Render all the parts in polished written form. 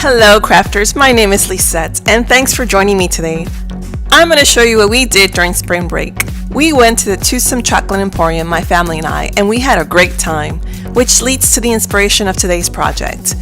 Hello crafters, my name is Lisette and thanks for joining me today. I'm going to show you what we did during spring break. We went to the Toothsome Chocolate Emporium, my family and I, and we had a great time, which leads to the inspiration of today's project.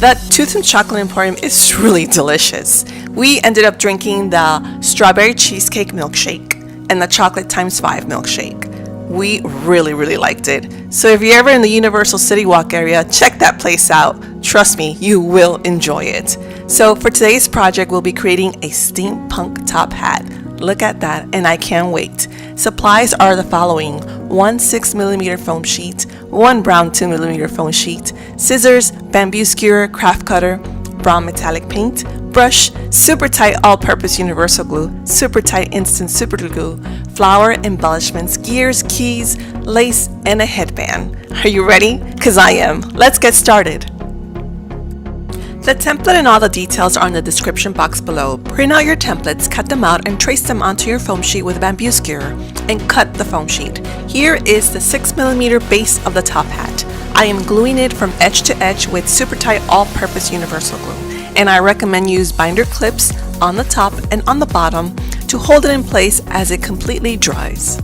The Toothsome Chocolate Emporium is really delicious. We ended up drinking the strawberry cheesecake milkshake and the chocolate times 5 milkshake. We really liked it. So if you're ever in the Universal City Walk area, check that place out. Trust me, you will enjoy it. So for today's project, we'll be creating a steampunk top hat. Look at that, and I can't wait. Supplies are the following: one 6mm foam sheet, one brown 2mm foam sheet, scissors, bamboo skewer, craft cutter, brown metallic paint, brush, super tight all-purpose universal glue, super tight instant super glue, flower, embellishments, gears, keys, lace, and a headband. Are you ready? Because I am. Let's get started. The template and all the details are in the description box below. Print out your templates, cut them out, and trace them onto your foam sheet with a bamboo skewer, and cut the foam sheet. Here is the 6mm base of the top hat. I am gluing it from edge to edge with super tight all-purpose universal glue, and I recommend use binder clips on the top and on the bottom to hold it in place as it completely dries.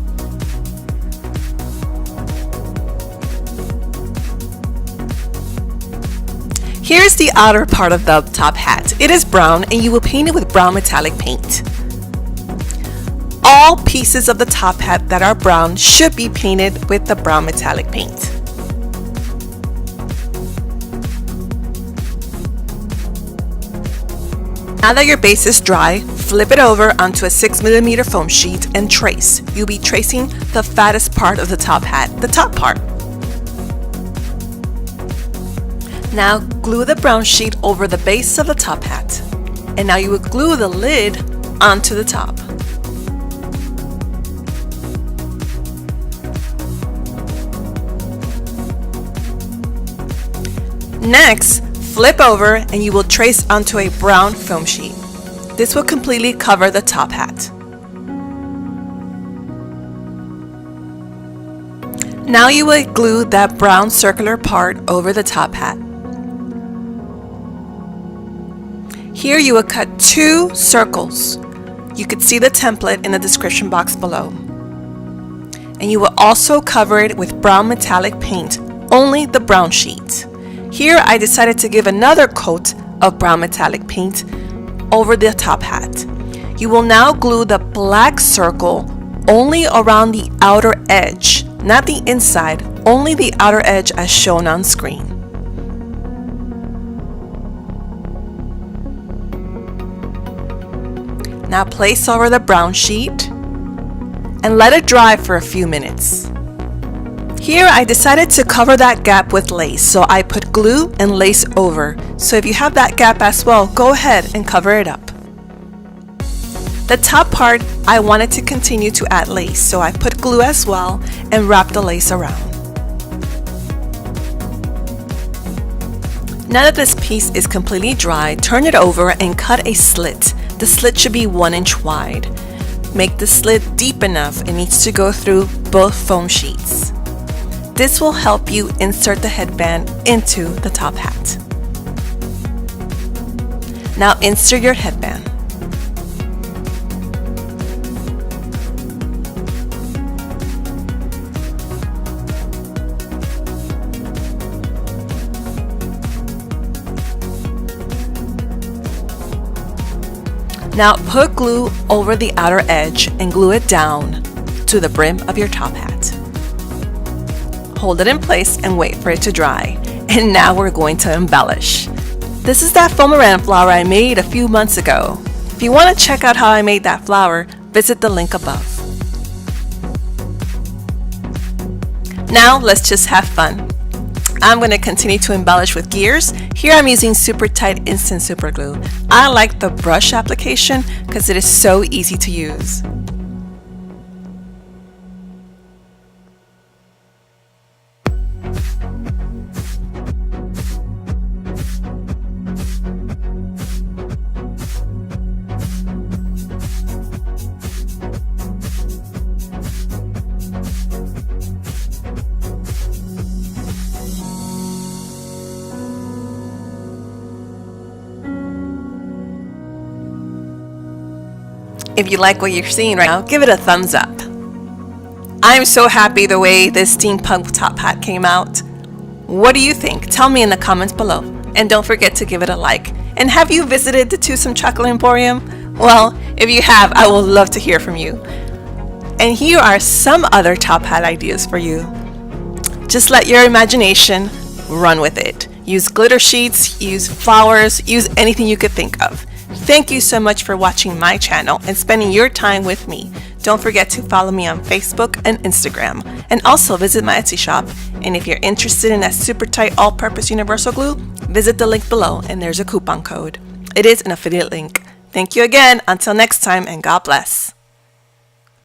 Here's the outer part of the top hat. It is brown and you will paint it with brown metallic paint. All pieces of the top hat that are brown should be painted with the brown metallic paint. Now that your base is dry, flip it over onto a 6mm foam sheet and trace. You'll be tracing the fattest part of the top hat, the top part. Now glue the brown sheet over the base of the top hat. And now you will glue the lid onto the top. Next, flip over and you will trace onto a brown foam sheet. This will completely cover the top hat. Now you will glue that brown circular part over the top hat. Here you will cut 2 circles. You could see the template in the description box below. And you will also cover it with brown metallic paint, only the brown sheet. Here I decided to give another coat of brown metallic paint over the top hat. You will now glue the black circle only around the outer edge, not the inside, only the outer edge as shown on screen. Now place over the brown sheet and let it dry for a few minutes. Here I decided to cover that gap with lace, so I put glue and lace over. So if you have that gap as well, go ahead and cover it up. The top part I wanted to continue to add lace, so I put glue as well and wrapped the lace around. Now that this piece is completely dry, turn it over and cut a slit. The slit should be 1 inch wide. Make the slit deep enough. It needs to go through both foam sheets. This will help you insert the headband into the top hat. Now insert your headband. Now put glue over the outer edge and glue it down to the brim of your top hat. Hold it in place and wait for it to dry. And now we're going to embellish. This is that foam flower I made a few months ago. If you want to check out how I made that flower, visit the link above. Now let's just have fun. I'm going to continue to embellish with gears. Here I'm using super tight instant super glue. I like the brush application because it is so easy to use. If you like what you're seeing right now, give it a thumbs up. I'm so happy the way this steampunk top hat came out. What do you think? Tell me in the comments below. And don't forget to give it a like. And have you visited the Toothsome Chocolate Emporium? Well, if you have, I would love to hear from you. And here are some other top hat ideas for you. Just let your imagination run with it. Use glitter sheets, use flowers, use anything you could think of. Thank you so much for watching my channel and spending your time with me. Don't forget to follow me on Facebook and Instagram, and also visit my Etsy shop. And if you're interested in that super tight all-purpose universal glue, visit the link below and there's a coupon code. It is an affiliate link. Thank you again. Until next time, and God bless.